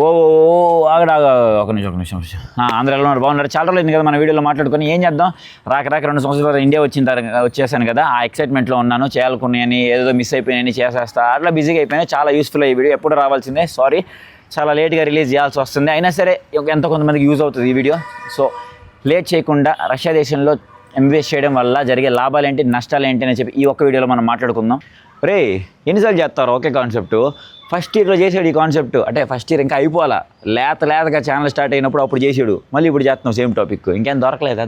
ఓ ఆగడా ఒక నిమిషం అందరూ ఎలా ఉన్నారు, బాగున్నారు? చాలా రోజులు కదా మన వీడియోలో మాట్లాడుకొని ఏం చేద్దాం. రాక 2 సంవత్సరాల ఇండియా వచ్చేసాను కదా, ఆ ఎక్సైట్మెంట్లో ఉన్నాను. చేయాలనుకున్నాయని ఏదో మిస్ అయిపోయినాయని చేసేస్తా, అట్లా బిజీగా అయిపోయినా. చాలా యూస్ఫుల్ అయ్యే వీడియో, ఎప్పుడు రావాల్సిందే. సారీ చాలా లేట్గా రిలీజ్ చేయాల్సి వస్తుంది, అయినా సరే ఎంతో కొంతమందికి యూజ్ అవుతుంది ఈ వీడియో. సో లేట్ చేయకుండా రష్యా దేశంలో ఎంబీబీఎస్ చేయడం వల్ల జరిగే లాభాలు ఏంటి, నష్టాలు ఏంటి అని చెప్పి ఈ ఒక్క వీడియోలో మనం మాట్లాడుకుందాం. రే ఎన్నిసార్లు చేస్తారు ఒకే కాన్సెప్ట్? ఫస్ట్ ఇయర్లో చేసాడు ఈ కాన్సెప్ట్, అంటే ఫస్ట్ ఇయర్ ఇంకా అయిపోవాలా, లేతగా ఛానల్ స్టార్ట్ అయినప్పుడు అప్పుడు చేసాడు, మళ్ళీ ఇప్పుడు చేస్తున్నాం సేమ్ టాపిక్. ఇంకేం దొరకలేదా?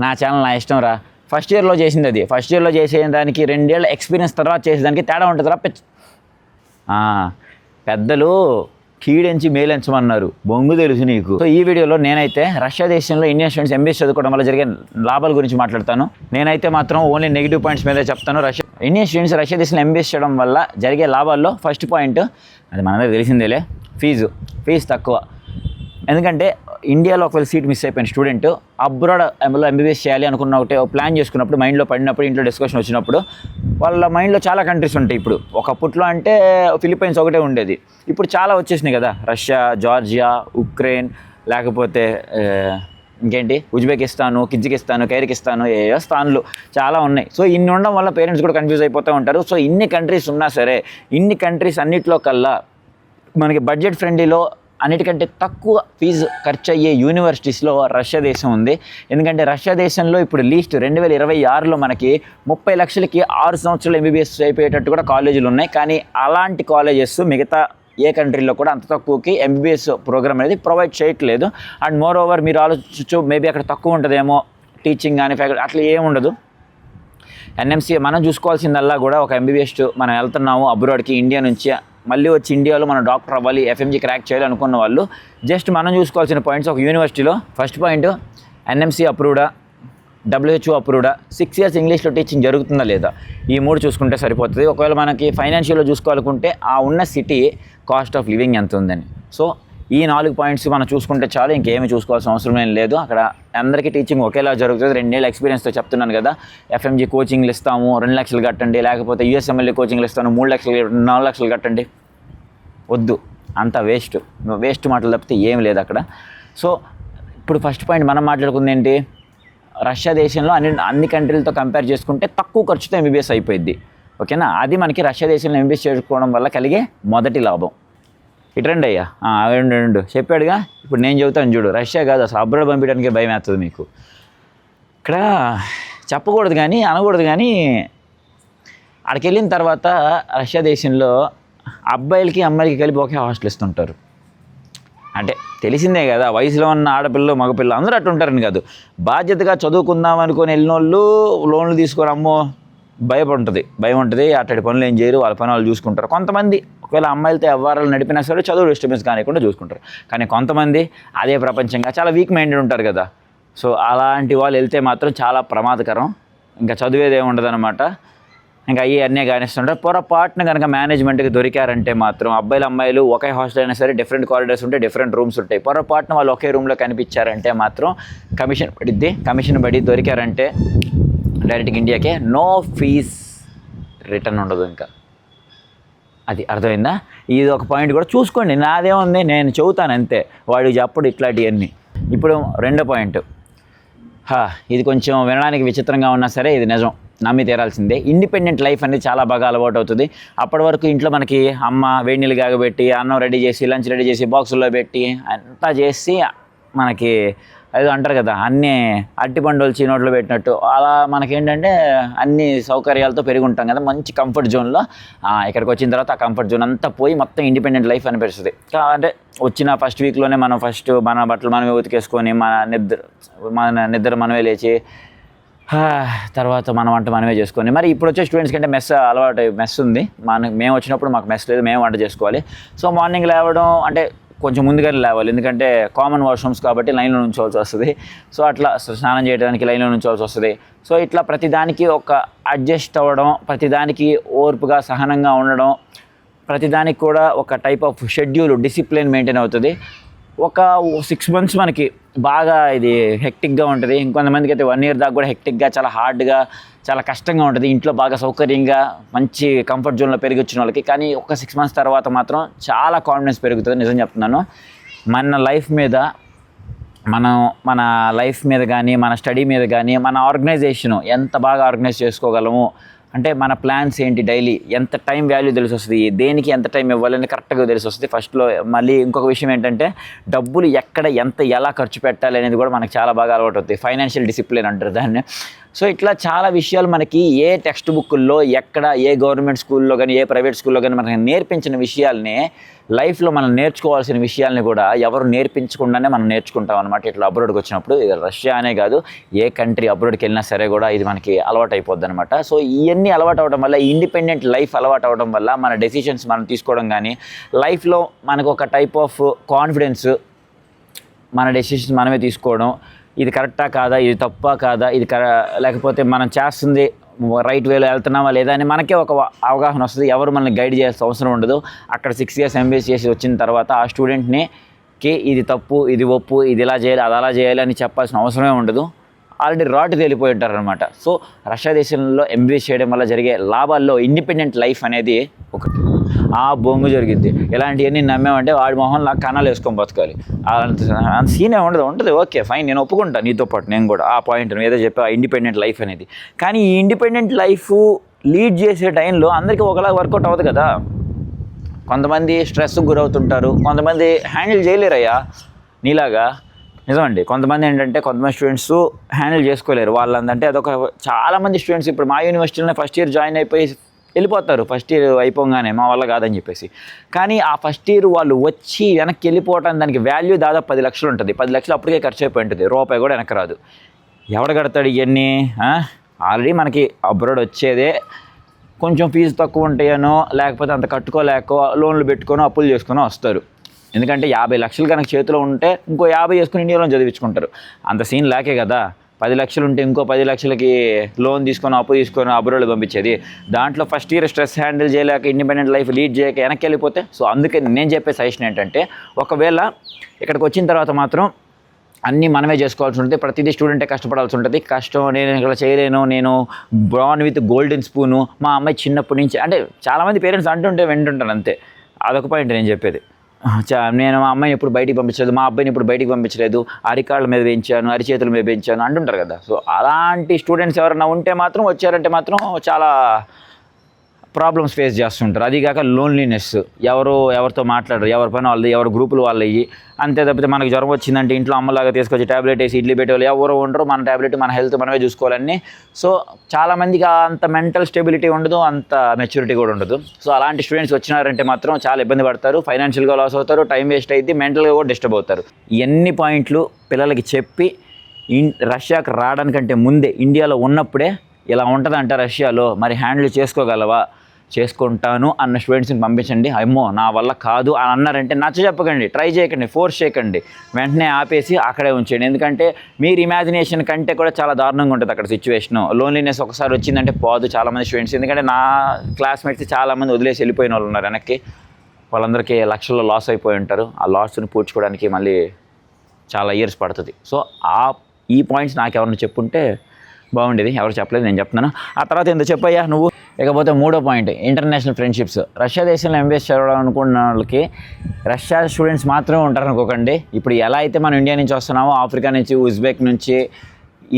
నా ఛానల్ నా ఇష్టం రా. ఫస్ట్ ఇయర్లో చేసింది అది, ఫస్ట్ ఇయర్లో చేసే దానికి 2 ఏళ్ళ ఎక్స్పీరియన్స్ తర్వాత చేసేదానికి తేడా ఉంటుంది రా. పెద్దలు కీడెంచి మేలెంచమన్నారు, బొంగు తెలుసు నీకు. సో ఈ వీడియోలో నేనైతే రష్యా దేశంలో ఇండియన్ స్టూడెంట్స్ ఎంబీఎస్ చదువుకోవడం వల్ల జరిగే లాభాల గురించి మాట్లాడతాను. నేనైతే మాత్రం ఓన్లీ నెగిటివ్ పాయింట్స్ మీదే చెప్తాను. ఇండియన్ స్టూడెంట్స్ రష్యా దేశంలో ఎంబీఎస్ చేయడం వల్ల జరిగే లాభాల్లో ఫస్ట్ పాయింట్, అది మనందరికీ తెలిసిందేలే, ఫీజు తక్కువ. ఎందుకంటే ఇండియాలో ఒకవేళ సీట్ మిస్ అయిపోయిన స్టూడెంట్ అబ్రాడ్ ఎంబీబీఎస్ చేయాలి అనుకున్న ఒకటే ప్లాన్ చేసుకున్నప్పుడు, మైండ్లో పడినప్పుడు, ఇంట్లో డిస్కషన్ వచ్చినప్పుడు వాళ్ళ మైండ్లో చాలా కంట్రీస్ ఉంటాయి. ఇప్పుడు ఒకప్పట్లో అంటే ఫిలిప్పైన్స్ ఒకటే ఉండేది, ఇప్పుడు చాలా వచ్చేసినాయి కదా. రష్యా, జార్జియా, ఉక్రెయిన్, లేకపోతే ఇంకేంటి ఉజ్బెకిస్తాను, కిర్గిజిస్తాను, కైరికిస్తాను, ఏ స్థానాలు చాలా ఉన్నాయి. సో ఇన్ని ఉండడం వల్ల పేరెంట్స్ కూడా కన్ఫ్యూజ్ అయిపోతూ ఉంటారు. సో ఇన్ని కంట్రీస్ ఉన్నా సరే, ఇన్ని కంట్రీస్ అన్నిట్లో కల్లా మనకి బడ్జెట్ ఫ్రెండ్లీలో అన్నిటికంటే తక్కువ ఫీజు ఖర్చు అయ్యే యూనివర్సిటీస్లో రష్యా దేశం ఉంది. ఎందుకంటే రష్యా దేశంలో ఇప్పుడు లీస్ట్ 2026లో మనకి 30 లక్షలకి 6 సంవత్సరాలు ఎంబీబీఎస్ అయిపోయేటట్టు కూడా కాలేజీలు ఉన్నాయి. కానీ అలాంటి కాలేజెస్ మిగతా ఏ కంట్రీలో కూడా అంత తక్కువకి ఎంబీబీఎస్ ప్రోగ్రామ్ అనేది ప్రొవైడ్ చేయట్లేదు. అండ్ మోర్ ఓవర్ మీరు ఆలోచించు, మేబీ అక్కడ తక్కువ ఉంటుందేమో టీచింగ్ కానీ ఫ్యాకల్టీ, అట్లా ఏముండదు. ఎన్ఎంసీ మనం చూసుకోవాల్సిందల్లా కూడా ఒక ఎంబీబీఎస్ మనం వెళ్తున్నాము అబ్రాడ్కి, ఇండియా నుంచి మళ్ళీ వచ్చి ఇండియాలో మనం డాక్టర్ అవ్వాలి, ఎఫ్ఎంజీ క్రాక్ చేయాలి అనుకున్న వాళ్ళు జస్ట్ మనం చూసుకోవాల్సిన పాయింట్స్ ఒక యూనివర్సిటీలో. ఫస్ట్ పాయింట్, ఎన్ఎంసీ అప్రూవ్డా, WHO అప్రూవ్డా, 6 ఇయర్స్ ఇంగ్లీష్లో టీచింగ్ జరుగుతుందా లేదా, ఈ 3 చూసుకుంటే సరిపోతుంది. ఒకవేళ మనకి ఫైనాన్షియల్లో చూసుకోవాలనుకుంటే ఆ ఉన్న సిటీ కాస్ట్ ఆఫ్ లివింగ్ ఎంత ఉందని. సో ఈ 4 పాయింట్స్ మనం చూసుకుంటే చాలు, ఇంకేమీ చూసుకోవాల్సిన అవసరం ఏం లేదు. అక్కడ అందరికీ టీచింగ్ ఒకేలా జరుగుతుంది. 2 ఏళ్ళ ఎక్స్పీరియన్స్తో చెప్తున్నాను కదా. ఎఫ్ఎంజీ కోచింగ్లు ఇస్తాము, 2 లక్షలు కట్టండి, లేకపోతే యూఎస్ఎంఎల్ఏ కోచింగ్లు ఇస్తాను 3 లక్షలు, 4 లక్షలు కట్టండి, వద్దు, అంత వేస్ట్ మాటలు తప్పితే ఏం లేదు అక్కడ. సో ఇప్పుడు ఫస్ట్ పాయింట్ మనం మాట్లాడుకుంది ఏంటి, రష్యా దేశంలో అన్ని కంట్రీలతో కంపేర్ చేసుకుంటే తక్కువ ఖర్చుతో ఎంబీబీఎస్ అయిపోయింది. ఓకేనా, అది మనకి రష్యా దేశంలో ఎంబీబీఎస్ చేసుకోవడం వల్ల కలిగే మొదటి లాభం. ఇట్రండి అయ్యా, రెండు చెప్పాడుగా. ఇప్పుడు నేను చెబుతాను చూడు, రష్యా కాదు అసలు అబ్రాడ్ పంపించడానికి భయం వేస్తుంది మీకు. ఇక్కడ చెప్పకూడదు కానీ అనకూడదు కానీ, అక్కడికి వెళ్ళిన తర్వాత రష్యా దేశంలో అబ్బాయిలకి అమ్మాయిలకి కలిపి ఒకే హాస్టల్ ఇస్తుంటారు. అంటే తెలిసిందే కదా, వయసులో ఉన్న ఆడపిల్లలు మగపిల్లలు అందరూ అట్లా ఉంటారని కాదు. బాధ్యతగా చదువుకుందాం అనుకొని వెళ్ళిన వాళ్ళు లోన్లు తీసుకొని అమ్మో భయం ఉంటుంది. అట్టడి పనులు ఏం చేయరు, వాళ్ళ పని వాళ్ళు చూసుకుంటారు. కొంతమంది ఒకవేళ అమ్మాయిలతో వ్యవహారాలు నడిపినా సరే చదువు డిస్టర్బెన్స్ కానికుండా చూసుకుంటారు. కానీ కొంతమంది అదే ప్రపంచంగా చాలా వీక్ మైండెడ్ ఉంటారు కదా. సో అలాంటి వాళ్ళు వెళ్తే మాత్రం చాలా ప్రమాదకరం, ఇంకా చదివేదే ఉండదు అనమాట. ఇంకా అన్నీ కానిస్తుంటారు. పొరపాటున కనుక మేనేజ్మెంట్కి దొరికారంటే మాత్రం అమ్మాయిలు ఒకే హాస్టల్ అయినా సరే డిఫరెంట్ కారిడార్స్ ఉంటాయి, డిఫరెంట్ రూమ్స్ ఉంటాయి. పొరపాటున వాళ్ళు ఒకే రూమ్లో కనిపించారంటే మాత్రం కమిషన్ పడి దొరికారంటే డైరెక్ట్గా ఇండియాకే, నో ఫీజ్ రిటర్న్ ఉండదు. ఇంకా అది అర్థమైందా? ఇది ఒక పాయింట్ కూడా చూసుకోండి. నాదేముంది, నేను చెబుతాను అంతే, వాడు చెప్పడు ఇట్లాంటివన్నీ. ఇప్పుడు రెండో పాయింట్, ఇది కొంచెం వినడానికి విచిత్రంగా ఉన్నా సరే ఇది నిజం, నమ్మి తీరాల్సిందే. ఇండిపెండెంట్ లైఫ్ అనేది చాలా బాగా అలవాటు అవుతుంది. అప్పటి వరకు ఇంట్లో మనకి అమ్మ వేడి నీళ్ళు కాగబెట్టి, అన్నం రెడీ చేసి, లంచ్ రెడీ చేసి, బాక్సుల్లో పెట్టి అంతా చేసి, మనకి ఏదో అంటారు కదా అన్నీ అట్టిపండులు చీనోట్లో పెట్టినట్టు, అలా మనకేంటంటే అన్ని సౌకర్యాలతో పెరిగి ఉంటాం కదా, మంచి కంఫర్ట్ జోన్లో. ఇక్కడికి వచ్చిన తర్వాత ఆ కంఫర్ట్ జోన్ అంతా పోయి మొత్తం ఇండిపెండెంట్ లైఫ్ అనిపిస్తుంది. అంటే వచ్చిన ఫస్ట్ వీక్లోనే మనం మన బట్టలు మనమే ఉతికేసుకొని, మన నిద్ర మనమే లేచి, తర్వాత మన వంట మనమే చేసుకొని, మరి ఇప్పుడు వచ్చే స్టూడెంట్స్ కంటే మెస్ ఉంది. మేము వచ్చినప్పుడు మాకు మెస్ లేదు, మేము వంట చేసుకోవాలి. సో మార్నింగ్ లేవడం అంటే కొంచెం ముందుగానే లేవాలి, ఎందుకంటే కామన్ వాష్రూమ్స్ కాబట్టి లైన్లో నుంచోవాల్సి వస్తుంది. సో అట్లా స్నానం చేయడానికి లైన్లో నుంచోవాల్సి వస్తుంది. సో ఇట్లా ప్రతిదానికి ఒక అడ్జస్ట్ అవ్వడం, ప్రతిదానికి ఓర్పుగా సహనంగా ఉండడం, ప్రతిదానికి కూడా ఒక type of schedule, discipline maintain అవుతుంది. ఒక 6 months మనకి బాగా ఇది హెక్టిక్గా ఉంటుంది. ఇంకొంతమందికి అయితే 1 ఇయర్ దాకా కూడా హెక్టిక్గా, చాలా హార్డ్గా, చాలా కష్టంగా ఉంటుంది. ఇంట్లో బాగా సౌకర్యంగా మంచి కంఫర్ట్ జోన్లో పెరిగి వచ్చిన వాళ్ళకి. కానీ ఒక 6 మంత్స్ తర్వాత మాత్రం చాలా కాన్ఫిడెన్స్ పెరుగుతుంది. నిజం చెప్తున్నాను. మన లైఫ్ మీద మన లైఫ్ మీద కానీ, మన స్టడీ మీద కానీ, మన ఆర్గనైజేషను ఎంత బాగా ఆర్గనైజ్ చేసుకోగలము, అంటే మన ప్లాన్స్ ఏంటి, డైలీ ఎంత టైం వాల్యూ తెలిసి వస్తుంది, దేనికి ఎంత టైం ఇవ్వాలని కరెక్ట్గా తెలిసి వస్తుంది ఫస్ట్లో. మళ్ళీ ఇంకొక విషయం ఏంటంటే డబ్బులు ఎక్కడ ఎంత ఎలా ఖర్చు పెట్టాలి అనేది కూడా మనకు చాలా బాగా అలవాటు అవుతుంది. ఫైనాన్షియల్ డిసిప్లిన్ అంటారు దాన్ని. సో ఇట్లా చాలా విషయాలు మనకి ఏ టెక్స్ట్ బుక్కుల్లో, ఎక్కడ ఏ గవర్నమెంట్ స్కూల్లో కానీ, ఏ ప్రైవేట్ స్కూల్లో కానీ మనకి నేర్పించిన విషయాల్ని, లైఫ్లో మనం నేర్చుకోవాల్సిన విషయాల్ని కూడా ఎవరు నేర్పించకుండానే మనం నేర్చుకుంటాం అనమాట. ఇట్లా అబ్రాడ్కి వచ్చినప్పుడు ఇది రష్యా అనే కాదు, ఏ కంట్రీ అబ్రాడ్కి వెళ్ళినా సరే కూడా ఇది మనకి అలవాటు అయిపోద్ది అనమాట. సో ఇవన్నీ అలవాటు అవడం వల్ల, ఇండిపెండెంట్ లైఫ్ అలవాటు అవడం వల్ల మన డెసిషన్స్ మనం తీసుకోవడం కానీ, లైఫ్లో మనకు ఒక టైప్ ఆఫ్ కాన్ఫిడెన్స్, మన డెసిషన్స్ మనమే తీసుకోవడం, ఇది కరెక్టా కాదా, ఇది తప్పా కాదా, ఇది లేకపోతే మనం చేస్తుంది రైట్ వేలో వెళ్తున్నామా లేదా అని మనకే ఒక అవగాహన వస్తుంది. ఎవరు మనల్ని గైడ్ చేయాల్సిన అవసరం ఉండదు. అక్కడ 6 ఇయర్స్ ఎంబీఏ చేసి వచ్చిన తర్వాత ఆ స్టూడెంట్ని ఇది తప్పు, ఇది ఒప్పు, ఇది ఇలా చేయాలి, అది అలా చేయాలి అని చెప్పాల్సిన అవసరమే ఉండదు. ఆల్రెడీ రాటు తేలిపోయి ఉంటారనమాట. సో రష్యా దేశంలో ఎంబీఏ చేయడం వల్ల జరిగే లాభాల్లో ఇండిపెండెంట్ లైఫ్ అనేది ఒకటి. ఆ బొంగు జరిగిద్ది. ఇలాంటివన్నీ నమ్మామంటే వాడి మొహంలో కణాలు వేసుకొని బతకాలి. అంత సీనే ఉంటుంది. ఓకే ఫైన్, నేను ఒప్పుకుంటాను నీతో పాటు. నేను కూడా ఆ పాయింట్ ఏదో చెప్పా, ఇండిపెండెంట్ లైఫ్ అనేది. కానీ ఈ ఇండిపెండెంట్ లైఫ్ లీడ్ చేసే టైంలో అందరికీ ఒకలా వర్కౌట్ అవ్వదు కదా. కొంతమంది స్ట్రెస్కి గురవుతుంటారు, కొంతమంది హ్యాండిల్ చేయలేరయ్యా నీలాగా. నిజమండి. కొంతమంది స్టూడెంట్స్ హ్యాండిల్ చేసుకోలేరు. వాళ్ళందంటే అదొక చాలామంది స్టూడెంట్స్ ఇప్పుడు మా యూనివర్సిటీలోనే ఫస్ట్ ఇయర్ జాయిన్ అయిపోయి వెళ్ళిపోతారు. ఫస్ట్ ఇయర్ అయిపోగానే మా వల్ల కాదని చెప్పేసి. కానీ ఆ ఫస్ట్ ఇయర్ వాళ్ళు వచ్చి వెనక్కి వెళ్ళిపోవటానికి దానికి వాల్యూ దాదాపు 10 లక్షలు ఉంటుంది. 10 లక్షలు అప్పటికే ఖర్చు అయిపోయి ఉంటుంది. రూపాయి కూడా వెనక్కి రాదు. ఎవడు కడతాడు ఇవన్నీ? ఆల్రెడీ మనకి అబ్రాడ్ వచ్చేదే కొంచెం ఫీజు తక్కువ ఉంటాయనో, లేకపోతే అంత కట్టుకోలేక లోన్లు పెట్టుకొని అప్పులు చేసుకొని వస్తారు. ఎందుకంటే 50 లక్షలు కనుక చేతిలో ఉంటే ఇంకో 50 చేసుకుని ఇండియాలో చదివించుకుంటారు. అంత సీన్ లేకే కదా. 10 లక్షలు ఉంటే ఇంకో 10 లక్షలకి లోన్ తీసుకొని అప్పు తీసుకొని అబ్రాడ్లో పంపించేది. దాంట్లో ఫస్ట్ ఇయర్ స్ట్రెస్ హ్యాండిల్ చేయలేక, ఇండిపెండెంట్ లైఫ్ లీడ్ చేయక వెనక్కి వెళ్ళిపోతే. సో అందుకే నేను చెప్పే సజెషన్ ఏంటంటే, ఒకవేళ ఇక్కడికి వచ్చిన తర్వాత మాత్రం అన్నీ మనమే చేసుకోవాల్సి ఉంటుంది. ప్రతిదీ స్టూడెంటే కష్టపడాల్సి ఉంటుంది. నేను ఇక్కడ చేయలేను, నేను బ్రాన్ విత్ గోల్డెన్ స్పూను, మా అమ్మాయి చిన్నప్పటి నుంచి, అంటే చాలామంది పేరెంట్స్ అంటుంటే వింటుంటాను అంతే. అదొక పాయింట్ నేను చెప్పేది. నేను మా అమ్మాయిని ఎప్పుడు బయటికి పంపించలేదు, మా అబ్బాయిని ఇప్పుడు బయటికి పంపించలేదు, అరికాళ్ళ మీద పెంచాను, అరిచేతుల మీద పెంచాను అంటుంటారు కదా. సో అలాంటి స్టూడెంట్స్ ఎవరైనా ఉంటే మాత్రం, వచ్చారంటే మాత్రం చాలా ప్రాబ్లమ్స్ ఫేస్ చేస్తుంటారు. అదిగాక లోన్లీనెస్, ఎవరితో మాట్లాడరు, ఎవరి పని వాళ్ళది, ఎవరి గ్రూపులు వాళ్ళవి. అంతే తప్పితే మనకు జ్వరం వచ్చిందంటే ఇంట్లో అమ్మలాగా తీసుకొచ్చి ట్యాబ్లెట్ వేసి ఇడ్లీ పెట్టే వాళ్ళు ఎవరు ఉండరు. మన ట్యాబ్లెట్, మన హెల్త్ మనమే చూసుకోవాలని. సో చాలామందికి అంత మెంటల్ స్టెబిలిటీ ఉండదు, అంత మెచ్యూరిటీ కూడా ఉండదు. సో అలాంటి స్టూడెంట్స్ వచ్చినారంటే మాత్రం చాలా ఇబ్బంది పడతారు. ఫైనాన్షియల్గా లాస్ అవుతారు, టైం వేస్ట్ అయితే, మెంటల్గా కూడా డిస్టర్బ్ అవుతారు. ఇవన్నీ పాయింట్లు పిల్లలకి చెప్పి రష్యాకి రావడానికంటే ముందే, ఇండియాలో ఉన్నప్పుడే ఇలా ఉంటుందంట రష్యాలో, మరి హ్యాండిల్ చేసుకోగలవా, చేసుకుంటాను అన్న స్టూడెంట్స్ని పంపించండి. అమ్మో నా వల్ల కాదు అని అన్నారంటే నచ్చ చెప్పకండి, ట్రై చేయకండి, ఫోర్స్ చేయకండి, వెంటనే ఆపేసి అక్కడే ఉంచండి. ఎందుకంటే మీరు ఇమాజినేషన్ కంటే కూడా చాలా దారుణంగా ఉంటుంది అక్కడ సిచ్యువేషను. లోన్లీనెస్ ఒకసారి వచ్చిందంటే పోదు చాలామంది స్టూడెంట్స్. ఎందుకంటే నా క్లాస్మేట్స్ చాలామంది వదిలేసి వెళ్ళిపోయిన వాళ్ళు ఉన్నారు వెనక్కి. వాళ్ళందరికీ లక్షల్లో లాస్ అయిపోయి ఉంటారు. ఆ లాస్ని పూడ్చుకోవడానికి మళ్ళీ చాలా ఇయర్స్ పడుతుంది. సో ఈ పాయింట్స్ నాకు ఎవరిని చెప్పుంటే బాగుండేది. ఎవరు చెప్పలేదు, నేను చెప్తున్నాను. ఆ తర్వాత ఎందుకు చెప్పయ్యా నువ్వు. ఇకపోతే 3వ పాయింట్, ఇంటర్నేషనల్ ఫ్రెండ్షిప్స్. రష్యా దేశంలో ఎంబీఏ చదవడం అనుకున్న వాళ్ళకి రష్యా స్టూడెంట్స్ మాత్రమే ఉంటారు అనుకోకండి. ఇప్పుడు ఎలా అయితే మనం ఇండియా నుంచి వస్తున్నామో, ఆఫ్రికా నుంచి, ఉజ్బెక్ నుంచి,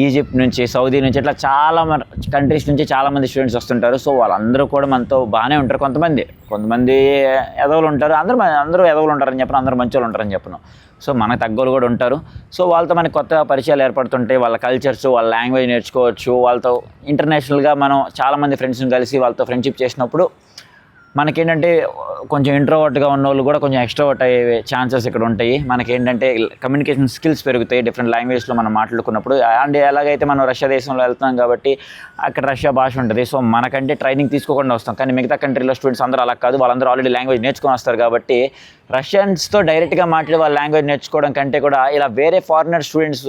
ఈజిప్ట్ నుంచి, సౌదీ నుంచి, ఇట్లా చాలా కంట్రీస్ నుంచి చాలామంది స్టూడెంట్స్ వస్తుంటారు. సో వాళ్ళందరూ కూడా మనతో బాగానే ఉంటారు. కొంతమంది ఎదవలు ఉంటారు. అందరూ ఎదవలు ఉంటారని చెప్పను, అందరూ మంచి వాళ్ళు ఉంటారని చెప్పను. సో మనకు తగ్గోళ్ళు కూడా ఉంటారు. సో వాళ్ళతో మనకి కొత్త పరిచయాలు ఏర్పడుతుంటాయి. వాళ్ళ కల్చర్స్, వాళ్ళ లాంగ్వేజ్ నేర్చుకోవచ్చు. వాళ్ళతో ఇంటర్నేషనల్గా మనం చాలామంది ఫ్రెండ్స్ని కలిసి వాళ్ళతో ఫ్రెండ్షిప్ చేసినప్పుడు మనకేంటంటే కొంచెం ఇంట్రోవర్ట్గా ఉన్న వాళ్ళు కూడా కొంచెం ఎక్స్ట్రోవర్ట్ అయ్యే ఛాన్సెస్ ఇక్కడ ఉంటాయి. మనకేంటంటే కమ్యూనికేషన్ స్కిల్స్ పెరుగుతాయి డిఫరెంట్ లాంగ్వేజ్లో మనం మాట్లాడుకున్నప్పుడు. అండ్ ఎలాగైతే మనం రష్యా దేశంలో వెళ్తున్నాం కాబట్టి అక్కడ రష్యా భాష ఉంటుంది. సో మనకంటే ట్రైనింగ్ తీసుకోకుండా వస్తాం. కానీ మిగతా కంట్రీలో స్టూడెంట్స్ అందరూ అలా కాదు, వాళ్ళందరూ ఆల్రెడీ లాంగ్వేజ్ నేర్చుకొని వస్తారు. కాబట్టి రష్యన్స్తో డైరెక్ట్గా మాట్లాడి వాళ్ళ లాంగ్వేజ్ నేర్చుకోవడం కంటే కూడా ఇలా వేరే ఫారినర్ స్టూడెంట్స్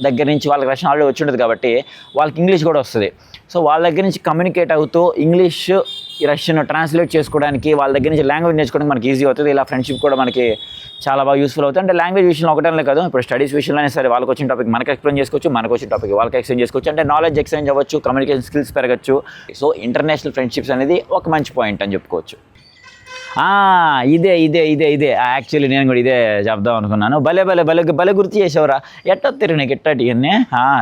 దగ్గర నుంచి వాళ్ళకి రష్యన్ ఆల్రెడీ వచ్చి ఉంటుంది కాబట్టి వాళ్ళకి ఇంగ్లీష్ కూడా వస్తుంది. సో వాళ్ళ దగ్గర నుంచి కమ్యూనికేట్ అవుతూ ఇంగ్లీష్ రష్యన్ ట్రాన్స్లేట్ చేసుకోవడానికి వాళ్ళ దగ్గర నుంచి లాంగ్వేజ్ నేర్చుకోవడానికి మనకి ఈజీ అవుతుంది. ఇలా ఫ్రెండ్షిప్ కూడా మనకి చాలా బాగా యూస్ఫుల్ అవుతుంది. అంటే లాంగ్వేజ్ విషయంలో ఒకటే కాదు, ఇప్పుడు స్టడీస్ విషయంలోనే సరే వాళ్ళకి వచ్చిన టాపిక్ మనకి ఎక్స్ప్లెయిన్ చేసుకోవచ్చు, మనకు వచ్చిన టాపిక్ వాళ్ళకి ఎక్స్ప్లెయిన్ చేసుకోవచ్చు. అంటే నాలెడ్జ్ ఎక్స్చేంజ్ అవ్వచ్చు, కమ్యూనికేషన్ స్కిల్స్ పెరగచ్చు. సో ఇంటర్నేషనల్ ఫ్రెండ్షిప్స్ అనేది ఒక మంచి పాయింట్ అని చెప్పుకోవచ్చు. ఇదే యాక్చువల్లీ నేను కూడా ఇదే చెప్దాం అనుకున్నాను. భలే గుర్తు చేసేవరా, ఎట్టొత్తిరు నీకు ఎట్టటి అన్నీ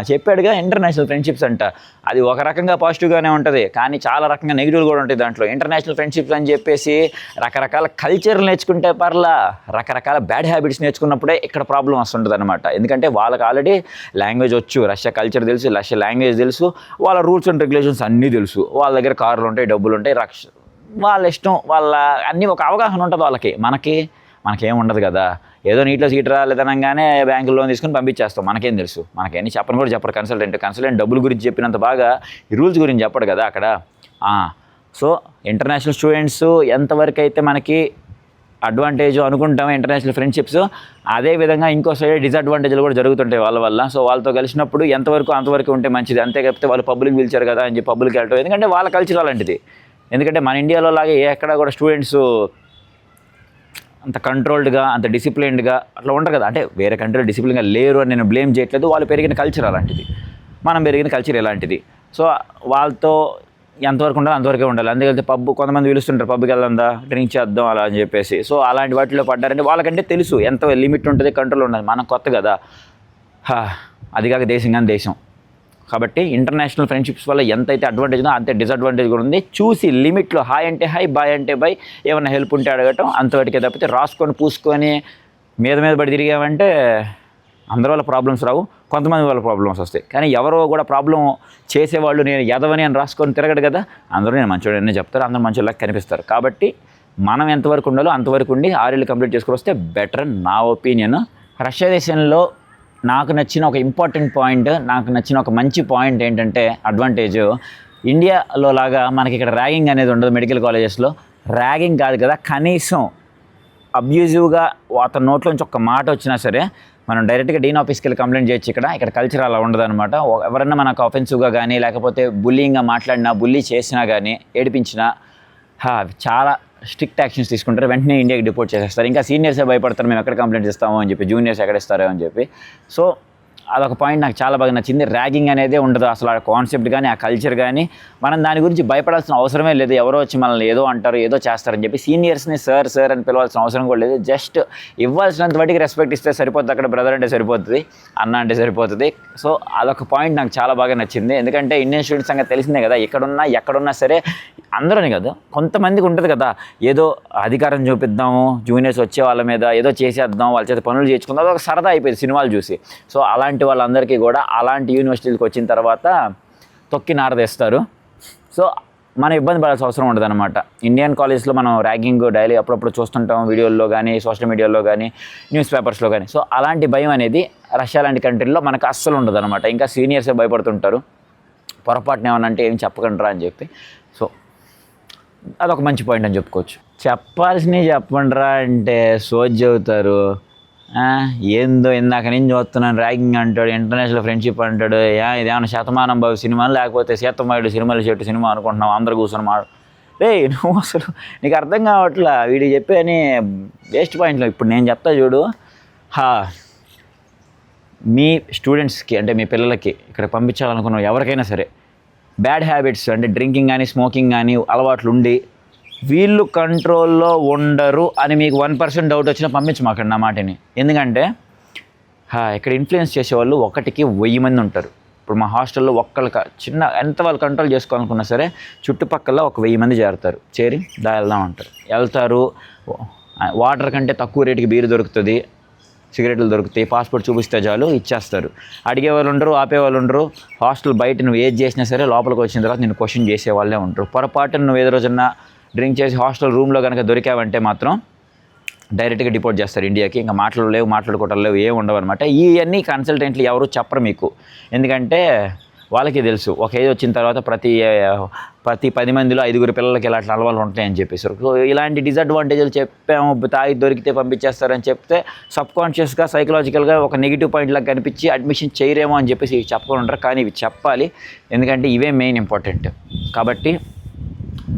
చెప్పాడుగా. ఇంటర్నేషనల్ ఫ్రెండ్షిప్స్ అంట, అది ఒక రకంగా పాజిటివ్గానే ఉంటుంది, కానీ చాలా రకంగా నెగిటివ్ కూడా ఉంటుంది దాంట్లో. ఇంటర్నేషనల్ ఫ్రెండ్షిప్స్ అని చెప్పేసి రకరకాల కల్చర్ నేర్చుకుంటే పర్లా, రకరకాల బ్యాడ్ హ్యాబిట్స్ నేర్చుకున్నప్పుడే ఇక్కడ ప్రాబ్లం వస్తుంటుంది అనమాట. ఎందుకంటే వాళ్ళకి ఆల్రెడీ లాంగ్వేజ్ వచ్చు, రష్యా కల్చర్ తెలుసు, రష్యా లాంగ్వేజ్ తెలుసు, వాళ్ళ రూల్స్ అండ్ రెగ్యులేషన్స్ అన్నీ తెలుసు, వాళ్ళ దగ్గర కార్లు ఉంటాయి, డబ్బులు ఉంటాయి, వాళ్ళ ఇష్టం, వాళ్ళ అన్నీ ఒక అవగాహన ఉంటుంది వాళ్ళకి. మనకేం ఉండదు కదా, ఏదో నీటిలో సీట్ రాలేదనగానే బ్యాంకులో లోన్ తీసుకుని పంపించేస్తాం. మనకేం తెలుసు, మనకేం చెప్పని కూడా చెప్పరు కన్సల్టెంట్ డబ్బుల గురించి చెప్పినంత బాగా ఈ రూల్స్ గురించి చెప్పడు కదా అక్కడ. సో ఇంటర్నేషనల్ స్టూడెంట్స్ ఎంతవరకు అయితే మనకి అడ్వాంటేజ్ అనుకుంటాం ఇంటర్నేషనల్ ఫ్రెండ్షిప్స్, అదేవిధంగా ఇంకో సైడ్ డిసడ్వాంటేజ్లు కూడా జరుగుతుంటాయి వాళ్ళ వల్ల. సో వాళ్ళతో కలిసినప్పుడు అంతవరకు ఉంటే మంచిది. అంతే కాకపోతే వాళ్ళు పబ్లిక్ పిలిచారు కదా అని చెప్పి పబ్లిక్ వెళ్ళటం, ఎందుకంటే వాళ్ళ కల్చర్ అలాంటిది. ఎందుకంటే మన ఇండియాలో లాగే ఎక్కడ కూడా స్టూడెంట్స్ అంత కంట్రోల్డ్గా, అంత డిసిప్లిన్డ్గా అట్లా ఉండరు కదా. అంటే వేరే కంట్రీలో డిసిప్లిన్గా లేరు అని నేను బ్లేమ్ చేయట్లేదు, వాళ్ళు పెరిగిన కల్చర్ అలాంటిది, మనం పెరిగిన కల్చర్ ఎలాంటిది. సో వాళ్ళతో ఎంతవరకు ఉండాలి అంతవరకే ఉండాలి. అందుకని కొంతమంది పిలుస్తుంటారు పబ్కి వెళ్దా, డ్రింక్ చేద్దాం అలా అని చెప్పేసి. సో అలాంటి వాటిలో పడ్డారంటే వాళ్ళకంటే తెలుసు ఎంత లిమిట్ ఉంటుంది, కంట్రోల్ ఉండదు. మనం కొత్త కదా, అది కాక దేశం కానీ దేశం కాబట్టి ఇంటర్నేషనల్ ఫ్రెండ్షిప్స్ వల్ల ఎంతైతే అడ్వాంటేజ్ ఉందో అంతే డిసడ్వాంటేజ్ కూడా ఉంది. చూసి లిమిట్లో, హాయ్ అంటే హాయ్, బాయ్ అంటే బాయ్, ఏమైనా హెల్ప్ ఉంటే అడగటం, అంతవరకే. తప్పితే రాసుకొని పూసుకొని మీద పడి తిరిగామంటే అందరి వల్ల ప్రాబ్లమ్స్ రావు, కొంతమంది వల్ల ప్రాబ్లమ్స్ వస్తాయి. కానీ ఎవరో కూడా ప్రాబ్లం చేసేవాళ్ళు నేను ఎదవని అని రాసుకొని తిరగడు కదా, అందరూ నేను మంచోడని చెప్తారు, అందరూ మంచోళ్ళకి కనిపిస్తారు. కాబట్టి మనం ఎంతవరకు ఉండాలో అంతవరకు ఉండి 6 ఏళ్ళు కంప్లీట్ చేసుకుని వస్తే బెటర్ నా ఒపీనియన్. రష్యా దేశంలో నాకు నచ్చిన ఒక ఇంపార్టెంట్ పాయింట్, నాకు నచ్చిన ఒక మంచి పాయింట్ ఏంటంటే అడ్వాంటేజ్, ఇండియాలో లాగా మనకి ఇక్కడ ర్యాగింగ్ అనేది ఉండదు. మెడికల్ కాలేజెస్లో ర్యాగింగ్ కాదు కదా, కనీసం అబ్యూజివ్గా అతని నోట్లోంచి ఒక మాట వచ్చినా సరే మనం డైరెక్ట్గా డీన్ ఆఫీస్కి వెళ్ళి కంప్లైంట్ చేయొచ్చు. ఇక్కడ కల్చర్ అలా ఉండదు అనమాట. ఎవరన్నా మనకు ఆఫెన్సివ్గా కానీ లేకపోతే బుల్లింగ్గా మాట్లాడినా, బుల్లీ చేసినా కానీ, ఏడిపించినా చాలా స్ట్రిక్ట్ యాక్షన్స్ తీసుకుంటారు, వెంటనే ఇండియాకి డిపోర్ట్ చేసేస్తారు. ఇంకా సీనియర్సే భయపడతారు, మేము ఎక్కడ కంప్లైంట్ ఇస్తామో అని చెప్పి, జూనియర్స్ ఎక్కడ ఇస్తారో అని చెప్పి. సో అదొక పాయింట్ నాకు చాలా బాగా నచ్చింది. ర్యాగింగ్ అనేది ఉండదు అసలు, ఆ కాన్సెప్ట్ కానీ ఆ కల్చర్ కానీ. మనం దాని గురించి భయపడాల్సిన అవసరమే లేదు. ఎవరో వచ్చి మనల్ని ఏదో అంటారు, ఏదో చేస్తారని చెప్పి సీనియర్స్ని సార్ అని పిలవాల్సిన అవసరం కూడా లేదు. జస్ట్ ఇవ్వాల్సినంత వాటికి రెస్పెక్ట్ ఇస్తే సరిపోతుంది. అక్కడ బ్రదర్ అంటే సరిపోతుంది, అన్న అంటే సరిపోతుంది. సో అదొక పాయింట్ నాకు చాలా బాగా నచ్చింది. ఎందుకంటే ఇండియన్ స్టూడెంట్స్ సంగతి తెలిసిందే కదా, ఎక్కడున్నా సరే అందరూని కాదు, కొంతమందికి ఉంటుంది కదా, ఏదో అధికారం చూపిద్దాము, జూనియర్స్ వచ్చే వాళ్ళ మీద ఏదో చేసేద్దాం, వాళ్ళ చేత పనులు చేయించుకుందాం, అదొక సరదా అయిపోయింది సినిమాలు చూసి. సో అలాంటి వాళ్ళందరికీ కూడా అలాంటి యూనివర్సిటీలకు వచ్చిన తర్వాత తొక్కి నారదేస్తారు. సో మనం ఇబ్బంది పడాల్సిన అవసరం ఉండదు అనమాట. ఇండియన్ కాలేజ్లో మనం ర్యాగింగ్ డైలీ అప్పుడప్పుడు చూస్తుంటాం, వీడియోల్లో కానీ, సోషల్ మీడియాలో కానీ, న్యూస్ పేపర్స్లో కానీ. సో అలాంటి భయం అనేది రష్యా లాంటి కంట్రీల్లో మనకు అస్సలు ఉండదు అనమాట. ఇంకా సీనియర్సే భయపడుతుంటారు, పొరపాటున ఏమన్నా అంటే ఏం చెప్పకండి రా అని చెప్పి. సో అదొక మంచి పాయింట్ అని చెప్పుకోవచ్చు. చెప్పాల్సినవి చెప్పండిరా అంటే సోజ్ చెబుతారు. ఏందో ఇందాక నేను చూస్తున్నాను, ర్యాగింగ్ అంటాడు, ఇంటర్నేషనల్ ఫ్రెండ్షిప్ అంటాడు. ఇదేమన్నా శతమానం బాబు సినిమాలు లేకపోతే సీతమ్మాయుడు సినిమా అనుకుంటున్నావు, అందరు కూర్చొని నువ్వు అసలు నీకు అర్థం కావట్లా వీడికి చెప్పే అని వేస్ట్ పాయింట్లో. ఇప్పుడు నేను చెప్తా చూడు, మీ స్టూడెంట్స్కి అంటే మీ పిల్లలకి ఇక్కడ పంపించాలనుకున్న ఎవరికైనా సరే బ్యాడ్ హ్యాబిట్స్ అంటే డ్రింకింగ్ కానీ, స్మోకింగ్ కానీ అలవాట్లు ఉండి వీళ్ళు కంట్రోల్లో ఉండరు అని మీకు 1% డౌట్ వచ్చినా పంపించమాకండి నా మాటని. ఎందుకంటే ఇక్కడ ఇన్ఫ్లుయెన్స్ చేసేవాళ్ళు 1కి 1000 మంది ఉంటారు. ఇప్పుడు మా హాస్టల్లో చిన్న ఎంత వాళ్ళు కంట్రోల్ చేసుకోవాలనుకున్నా సరే చుట్టుపక్కల 1000 మంది చేరి వెళ్దాం అంటారు. వెళ్తారు, వాటర్ కంటే తక్కువ రేటుకి బీరు దొరుకుతుంది, సిగరెట్లు దొరుకుతాయి, పాస్పోర్ట్ చూపిస్తే చాలు ఇచ్చేస్తారు. అడిగేవాళ్ళు ఉండరు, ఆపేవాళ్ళు ఉండరు. హాస్టల్ బయట నువ్వు ఏది చేసినా సరే లోపలికి వచ్చిన తర్వాత నేను క్వశ్చన్ చేసేవాళ్ళే ఉంటారు. పొరపాటున నువ్వు ఏదో రోజున డ్రింక్ చేసి హాస్టల్ రూమ్లో కనుక దొరికావంటే మాత్రం డైరెక్ట్గా డిపోర్ట్ చేస్తారు ఇండియాకి. ఇంకా మాట్లాడుకోవటాలు లేవు, ఏం ఉండవు అనమాట. ఇవన్నీ కన్సల్టెంట్లు ఎవరు చెప్పరు మీకు. ఎందుకంటే వాళ్ళకి తెలుసు. ఒక ఏజ్ వచ్చిన తర్వాత ప్రతి 10 మందిలో 5 పిల్లలకి ఇలాంటి అలవాట్లు ఉంటాయని చెప్పేసి. సో ఇలాంటి డిసడ్వాంటేజ్లు చెప్పాము, తాగి దొరికితే పంపించేస్తారని చెప్తే సబ్కాన్షియస్గా సైకలాజికల్గా ఒక నెగిటివ్ పాయింట్ లాగా కనిపించి అడ్మిషన్ చేయరేమో అని చెప్పేసి ఇవి చెప్పకుండా ఉంటారు. కానీ ఇవి చెప్పాలి, ఎందుకంటే ఇవే మెయిన్ ఇంపార్టెంట్. కాబట్టి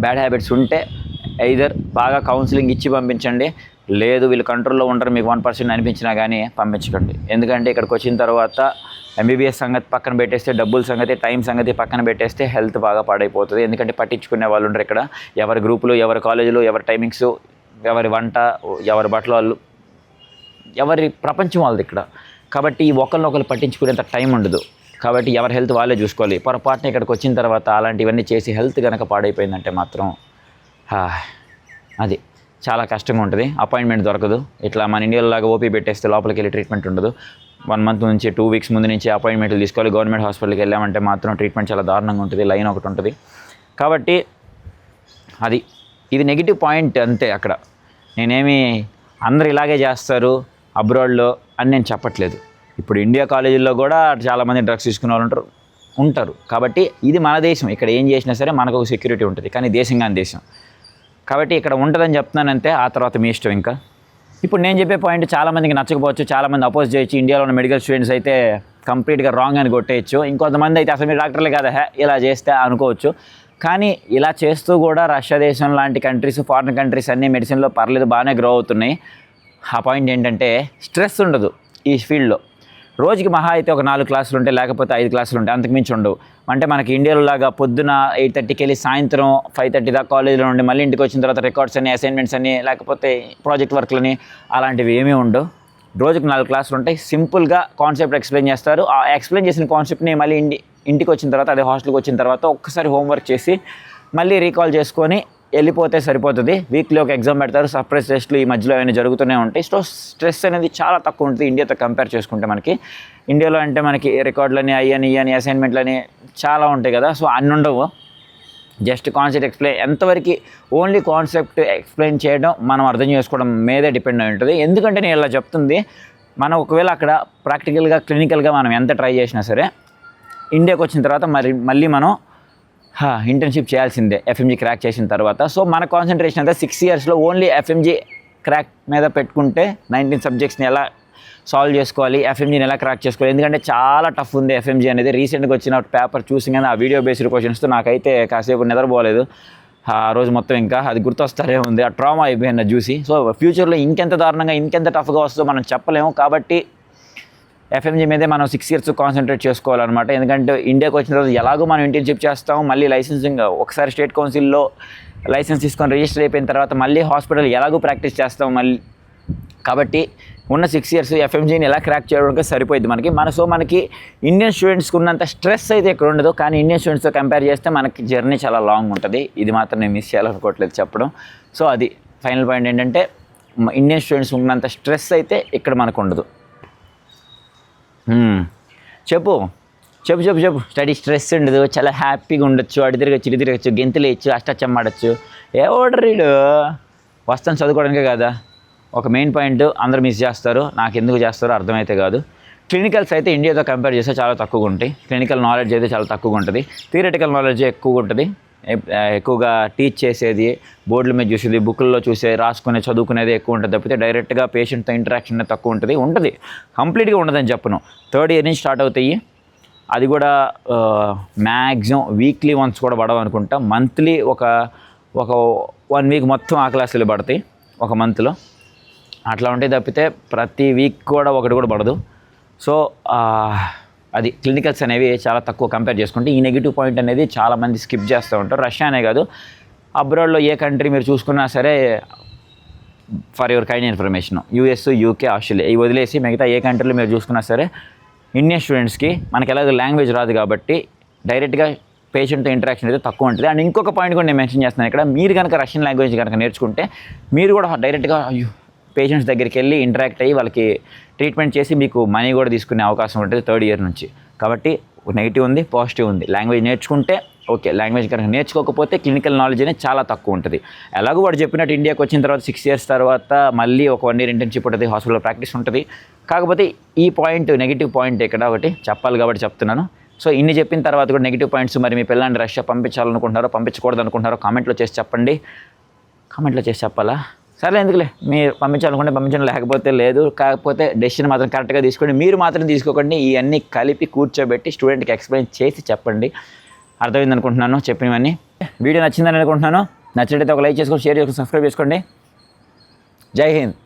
బ్యాడ్ హ్యాబిట్స్ ఉంటే ఎయిదర్ బాగా కౌన్సిలింగ్ ఇచ్చి పంపించండి, లేదు వీళ్ళు కంట్రోల్లో ఉంటారు మీకు 1% అనిపించినా కానీ పంపించకండి. ఎందుకంటే ఇక్కడికి వచ్చిన తర్వాత ఎంబీబీఎస్ సంగతి పక్కన పెట్టేస్తే, డబ్బుల సంగతి, టైం సంగతి పక్కన పెట్టేస్తే హెల్త్ బాగా పాడైపోతుంది. ఎందుకంటే పట్టించుకునే వాళ్ళు ఉంటారు ఇక్కడ. ఎవరి గ్రూపులు, ఎవరి కాలేజీలు, ఎవరి టైమింగ్స్, ఎవరి వంట, ఎవరి బట్టల వాళ్ళు, ఎవరి ప్రపంచం వాళ్ళది ఇక్కడ. కాబట్టి ఒకరినొకరు పట్టించుకునేంత టైం ఉండదు. కాబట్టి ఎవరి హెల్త్ వాళ్ళే చూసుకోవాలి. పొరపాటున ఇక్కడికి వచ్చిన తర్వాత అలాంటివన్నీ చేసి హెల్త్ కనుక పాడైపోయిందంటే మాత్రం అది చాలా కష్టంగా ఉంటుంది. అపాయింట్మెంట్ దొరకదు. ఇట్లా మన ఇండియాలో లాగా ఓపీ పెట్టేస్తే లోపలికి వెళ్ళి ట్రీట్మెంట్ ఉండదు. 1 మంత్ నుంచి 2 వీక్స్ ముందు నుంచి అపాయింట్మెంట్లు తీసుకోవాలి. గవర్నమెంట్ హాస్పిటల్కి వెళ్ళామంటే మాత్రం ట్రీట్మెంట్ చాలా దారుణంగా ఉంటుంది, లైన్ ఒకటి ఉంటుంది. కాబట్టి ఇది నెగిటివ్ పాయింట్ అంతే. అక్కడ నేనేమి అందరు ఇలాగే చేస్తారు అబ్రాడ్లో అని నేను చెప్పట్లేదు. ఇప్పుడు ఇండియా కాలేజీల్లో కూడా చాలామంది డ్రగ్స్ తీసుకునే వాళ్ళు ఉంటారు. కాబట్టి ఇది మన దేశం, ఇక్కడ ఏం చేసినా సరే మనకు ఒక సెక్యూరిటీ ఉంటుంది. కానీ దేశం కాని దేశం కాబట్టి ఇక్కడ ఉంటుందని చెప్తున్నానంతే. ఆ తర్వాత మీ ఇష్టం. ఇంకా ఇప్పుడు నేను చెప్పే పాయింట్ చాలామందికి నచ్చకపోవచ్చు, చాలామంది అపోజ్ చేయొచ్చు. ఇండియాలో ఉన్న మెడికల్ స్టూడెంట్స్ అయితే కంప్లీట్గా రాంగ్ అని కొట్టేయచ్చు. ఇంకొంతమంది అయితే అసలు మీరు డాక్టర్లే కదా ఇలా చేస్తే అనుకోవచ్చు. కానీ ఇలా చేస్తూ కూడా రష్యా దేశం లాంటి కంట్రీస్, ఫారిన్ కంట్రీస్ అన్నీ మెడిసిన్లో పర్లేదు బాగానే గ్రో అవుతున్నాయి. ఆ పాయింట్ ఏంటంటే స్ట్రెస్ ఉండదు ఈ ఫీల్డ్లో. రోజుకి మహా అయితే ఒక 4 క్లాసులు ఉంటాయి, లేకపోతే 5 క్లాసులు ఉంటాయి, అంతకుమించి ఉండవు. అంటే మనకి ఇండియాలో లాగా పొద్దున 8:30కి వెళ్ళి సాయంత్రం 5:30 దాకా కాలేజీలో ఉండి మళ్ళీ ఇంటికి వచ్చిన తర్వాత రికార్డ్స్ అని, అసైన్మెంట్స్ అని, లేకపోతే ప్రాజెక్ట్ వర్క్లని అలాంటివి ఏమీ ఉండవు. రోజుకి 4 క్లాసులు ఉంటాయి. సింపుల్గా కాన్సెప్ట్ ఎక్స్ప్లెయిన్ చేస్తారు. ఆ ఎక్స్ప్లెయిన్ చేసిన కాన్సెప్ట్ని మళ్ళీ ఇంటికి వచ్చిన తర్వాత, అదే హాస్టల్కి వచ్చిన తర్వాత ఒక్కసారి హోంవర్క్ చేసి మళ్ళీ రీకాల్ చేసుకొని వెళ్ళిపోతే సరిపోతుంది. వీక్లీ ఒక ఎగ్జామ్ పెడతారు, సర్ప్రైజ్ టెస్ట్లు ఈ మధ్యలో ఏమైనా జరుగుతూనే ఉంటాయి. సో స్ట్రెస్ అనేది చాలా తక్కువ ఉంటుంది ఇండియాతో కంపేర్ చేసుకుంటే. మనకి ఇండియాలో అంటే మనకి రికార్డులని, ఇవని అసైన్మెంట్లని చాలా ఉంటాయి కదా. సో అన్నీ ఉండవు. జస్ట్ కాన్సెప్ట్ ఎక్స్ప్లెయిన్, ఎంతవరకు ఓన్లీ కాన్సెప్ట్ ఎక్స్ప్లెయిన్ చేయడం, మనం అర్థం చేసుకోవడం మీదే డిపెండ్ అయి ఉంటుంది. ఎందుకంటే నేను ఇలా చెప్తుంది, మనం ఒకవేళ అక్కడ ప్రాక్టికల్గా, క్లినికల్గా మనం ఎంత ట్రై చేసినా సరే ఇండియాకి వచ్చిన తర్వాత మళ్ళీ మనం ఇంటర్న్షిప్ చేయాల్సిందే ఎఫ్ఎంజీ క్రాక్ చేసిన తర్వాత. సో మన కాన్సన్ట్రేషన్ అంతా 6 ఇయర్స్లో ఓన్లీ ఎఫ్ఎంజీ క్రాక్ మీద పెట్టుకుంటే 19 సబ్జెక్ట్స్ని ఎలా సాల్వ్ చేసుకోవాలి, ఎఫ్ఎంజీని ఎలా క్రాక్ చేసుకోవాలి. ఎందుకంటే చాలా టఫ్ ఉంది ఎఫ్ఎంజీ అనేది. రీసెంట్గా వచ్చిన పేపర్ చూసి కానీ ఆ వీడియో బేస్డ్ క్వశ్చన్స్తో నాకైతే కాసేపు నిద్రపోలేదు ఆ రోజు మొత్తం. ఇంకా అది గుర్తొస్తారే ఉంది, ఆ ట్రామా అయిపోయింది చూసి. సో ఫ్యూచర్లో ఇంకెంత దారుణంగా, ఇంకెంత టఫ్గా వస్తుందో మనం చెప్పలేము. కాబట్టి ఎఫ్ఎంజీ మీదే మనం 6 ఇయర్స్ కాన్సన్ట్రేట్ చేసుకోవాలన్నమాట. ఎందుకంటే ఇండియాకి వచ్చిన తర్వాత ఎలాగో మనం ఇంటర్న్షిప్ చేస్తాం, మళ్ళీ లైసెన్సింగ్ ఒకసారి స్టేట్ కౌన్సిల్లో లైసెన్స్ తీసుకొని రిజిస్టర్ అయిపోయిన తర్వాత మళ్ళీ హాస్పిటల్ ఎలాగో ప్రాక్టీస్ చేస్తాం మళ్ళీ. కాబట్టి ఉన్న 6 ఇయర్స్ ఎఫ్ఎంజీని ఎలా క్రాక్ చేయడానికి సరిపోయింది మనకి. మనకి ఇండియన్ స్టూడెంట్స్కి ఉన్నంత స్ట్రెస్ అయితే ఇక్కడ ఉండదు. కానీ ఇండియన్ స్టూడెంట్స్తో కంపేర్ చేస్తే మనకి జర్నీ చాలా లాంగ్ ఉంటుంది. ఇది మాత్రం నేను మిస్ చేయాలనుకోవట్లేదు చెప్పడం. సో అది ఫైనల్ పాయింట్ ఏంటంటే, ఇండియన్ స్టూడెంట్స్ ఉన్నంత స్ట్రెస్ అయితే ఇక్కడ మనకు ఉండదు. చెప్పు. స్టడీ స్ట్రెస్ ఉండదు, చాలా హ్యాపీగా ఉండొచ్చు, అడి తిరగచ్చు, గెంతులు వేయచ్చు, అష్టచమ్మ ఆడచ్చు. ఏ ఓడర్ రీడు వస్తాను చదువుకోవడానికే కదా. ఒక మెయిన్ పాయింట్ అందరూ మిస్ చేస్తారు. నాకు ఎందుకు చేస్తారో అర్థమైతే కాదు. క్లినికల్స్ అయితే ఇండియాతో కంపేర్ చేస్తే చాలా తక్కువగా ఉంటాయి. క్లినికల్ నాలెడ్జ్ అయితే చాలా తక్కువగా ఉంటుంది. థియరిటికల్ నాలెడ్జ్ ఎక్కువగా ఉంటుంది. ఎక్కువగా టీచ్ చేసేది, బోర్డుల మీద చూసేది, బుక్లలో రాసుకునే చదువుకునేది ఎక్కువ ఉంటుంది తప్పితే డైరెక్ట్గా పేషెంట్తో ఇంటరాక్షన్ తక్కువ ఉంటుంది. కంప్లీట్గా ఉండదని చెప్పను. 3rd ఇయర్ నుంచి స్టార్ట్ అవుతాయి. అది కూడా మ్యాక్సిమం వీక్లీ వన్స్ కూడా పడవు అనుకుంటా. మంత్లీ ఒక 1 వీక్ మొత్తం ఆ క్లాసులు పడతాయి ఒక మంత్లో. అట్లా ఉంటాయి తప్పితే ప్రతి వీక్ కూడా ఒకటి కూడా పడదు. సో అది క్లినికల్స్ అనేవి చాలా తక్కువ కంపేర్ చేసుకుంటే. ఈ నెగిటివ్ పాయింట్ అనేది చాలామంది స్కిప్ చేస్తూ ఉంటారు. రష్యా అనే కాదు, అబ్రాడ్లో ఏ కంట్రీ మీరు చూసుకున్నా సరే, for your kind information, US, UK, Australia ఇవి వదిలేసి మిగతా ఏ కంట్రీలో మీరు చూసుకున్నా సరే ఇండియన్ స్టూడెంట్స్కి మనకి ఎలాగో లాంగ్వేజ్ రాదు కాబట్టి డైరెక్ట్గా పేషెంట్తో ఇంటరాక్షన్ అయితే తక్కువ ఉంటుంది. అండ్ ఇంకొక పాయింట్ కూడా నేను మెన్షన్ చేస్తున్నాను ఇక్కడ, మీరు కనుక రష్యన్ లాంగ్వేజ్ కనుక నేర్చుకుంటే మీరు కూడా డైరెక్ట్గా పేషెంట్స్ దగ్గరికి వెళ్ళి ఇంటరాక్ట్ అయ్యి వాళ్ళకి ట్రీట్మెంట్ చేసి మీకు మనీ కూడా తీసుకునే అవకాశం ఉంటుంది 3rd ఇయర్ నుంచి. కాబట్టి నెగిటివ్ ఉంది, పాజిటివ్ ఉంది. లాంగ్వేజ్ నేర్చుకుంటే ఓకే, లాంగ్వేజ్ కనుక నేర్చుకోకపోతే క్లినికల్ నాలెడ్జ్ అనేది చాలా తక్కువ ఉంటుంది. ఎలాగో వాడు చెప్పినట్టు ఇండియాకి వచ్చిన తర్వాత 6 ఇయర్స్ తర్వాత మళ్ళీ ఒక 1 ఇయర్ ఇంటర్న్షిప్ ఉంటుంది, హాస్పిటల్లో ప్రాక్టీస్ ఉంటుంది. కాకపోతే ఈ పాయింట్ నెగిటివ్ పాయింట్ ఇక్కడ ఒకటి చెప్పాలి కాబట్టి చెప్తున్నాను. సో ఇన్ని చెప్పిన తర్వాత కూడా నెగిటివ్ పాయింట్స్ మరి మీ పిల్లల్ని రష్యా పంపించాలనుకుంటున్నారో పంపించకూడదు అనుకుంటున్నారో కామెంట్లో చేసి చెప్పండి. కామెంట్లో చేసి చెప్పాలా? సరే ఎందుకులే, మీరు పంపించాలనుకుంటే పంపించండి, లేకపోతే లేదు. కాకపోతే డెసిషన్ మాత్రం కరెక్ట్గా తీసుకోండి. మీరు మాత్రం తీసుకోకండి, ఇవన్నీ కలిపి కూర్చోబెట్టి స్టూడెంట్కి ఎక్స్ప్లెయిన్ చేసి చెప్పండి. అర్థమైంది అనుకుంటున్నాను చెప్పినవన్నీ. వీడియో నచ్చిందని అనుకుంటున్నాను. నచ్చినట్లయితే ఒక లైక్ చేసుకొని, షేర్ చేసుకొని, సబ్స్క్రైబ్ చేసుకోండి. జై హింద్.